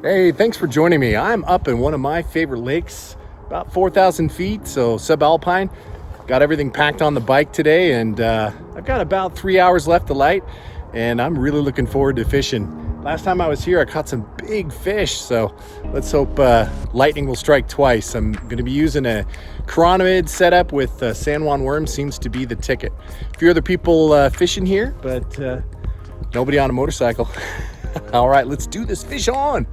Hey, thanks for joining me. I'm up in one of my favorite lakes, about 4,000 feet, so subalpine. Got everything packed on the bike today, and I've got about 3 hours left to light, and I'm really looking forward to fishing. Last time I was here, I caught some big fish, so let's hope lightning will strike twice. I'm going to be using a chironomid setup with San Juan worm. Seems to be the ticket. A few other people fishing here, but nobody on a motorcycle. All right, let's do this. Fish on.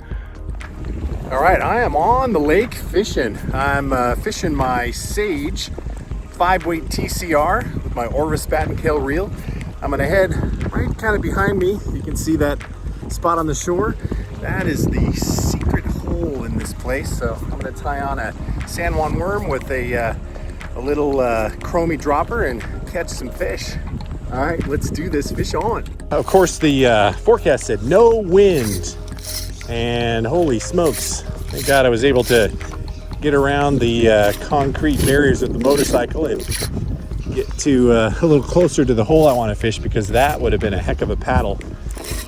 All right, I am on the lake fishing. I'm fishing my Sage 5-weight TCR with my Orvis Battenkill reel. I'm gonna head right kind of behind me. You can see that spot on the shore. That is the secret hole in this place. So I'm gonna tie on a San Juan worm with a little chromie dropper and catch some fish. All right, let's do this. Fish on. Of course, the forecast said no wind. And holy smokes, thank God I was able to get around the concrete barriers of the motorcycle and get to a little closer to the hole I want to fish, because that would have been a heck of a paddle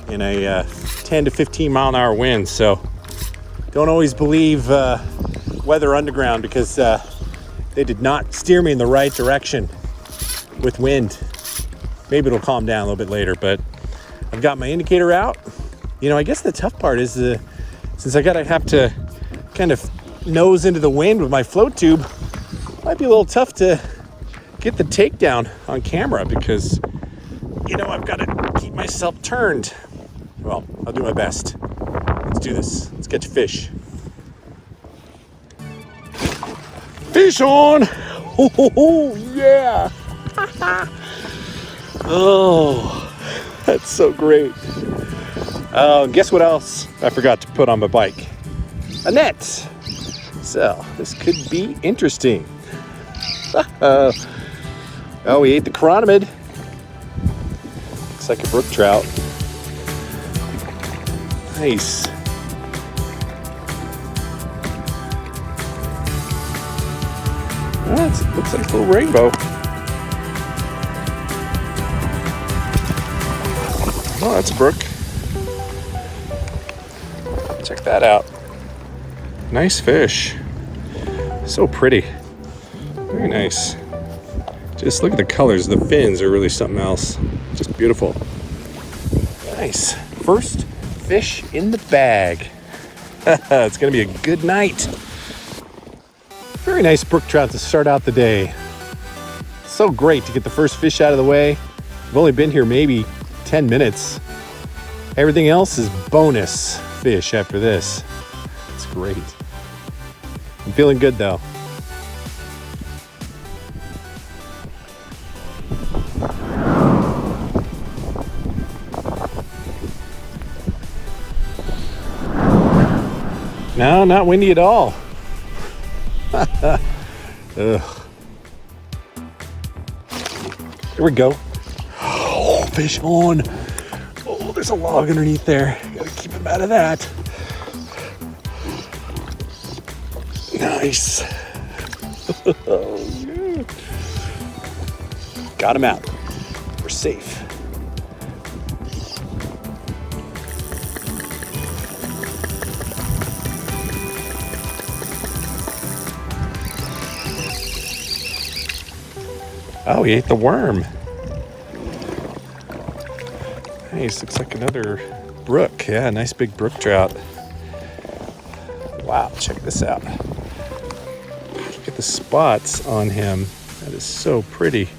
in a 10 to 15 mile an hour wind. So don't always believe weather underground, because they did not steer me in the right direction with wind. Maybe it'll calm down a little bit later, but I've got my indicator out. You know, I guess the tough part is since I have to kind of nose into the wind with my float tube, it might be a little tough to get the takedown on camera, because, you know, I've got to keep myself turned. Well, I'll do my best. Let's do this. Let's catch fish. Fish on! Oh, yeah! Oh, that's so great. Guess what else I forgot to put on my bike? A net. So this could be interesting. Oh, we ate the chironomid. Looks like a brook trout. Nice. That looks like a little rainbow. Oh, that's a brook. Check that out. Nice fish. So pretty. Very nice. Just look at the colors. The fins are really something else. Just beautiful. Nice. First fish in the bag. It's going to be a good night. Very nice brook trout to start out the day. So great to get the first fish out of the way. I've only been here maybe 10 minutes. Everything else is bonus fish after this. It's great. I'm feeling good though. No, not windy at all. Ugh. Here we go. Oh, fish on. Oh, there's a log underneath there. Gotta keep him out of that. Nice. Oh, yeah. Got him out. We're safe. Oh, he ate the worm. Nice, looks like another brook. Yeah, nice big brook trout. Wow, check this out. Look at the spots on him. That is so pretty.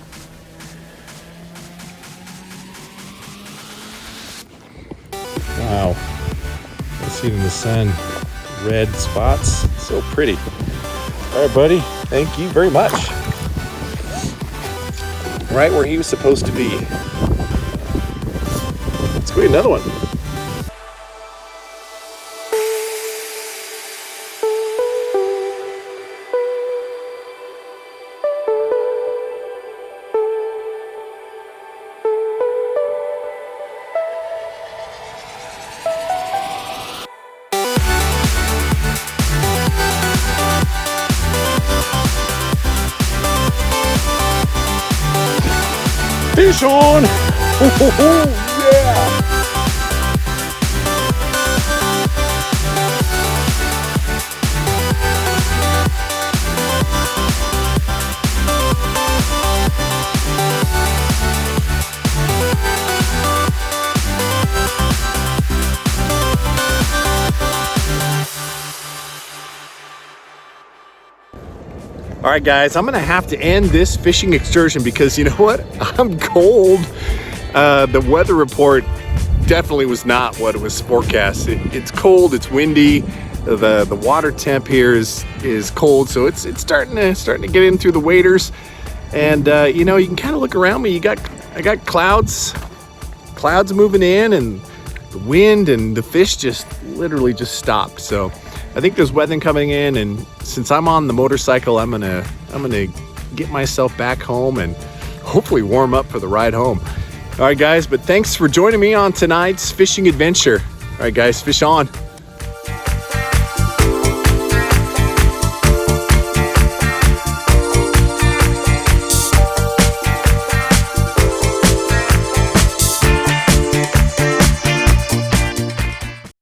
Wow. I see it in the sun. Red spots. So pretty. All right, buddy. Thank you very much. Right where he was supposed to be. Let's go get another one. Fish on! Oh, yeah! All right, guys, I'm gonna have to end this fishing excursion because you know what? I'm cold. The weather report definitely was not what it was forecast. It's cold, it's windy. The water temp here is cold, so it's starting to get in through the waders. And you know, you can kind of look around me. I got clouds moving in, and the wind and the fish just literally just stopped. So I think there's weather coming in, and since I'm on the motorcycle, I'm gonna get myself back home and hopefully warm up for the ride home. All right, guys, but thanks for joining me on tonight's fishing adventure. All right, guys, fish on.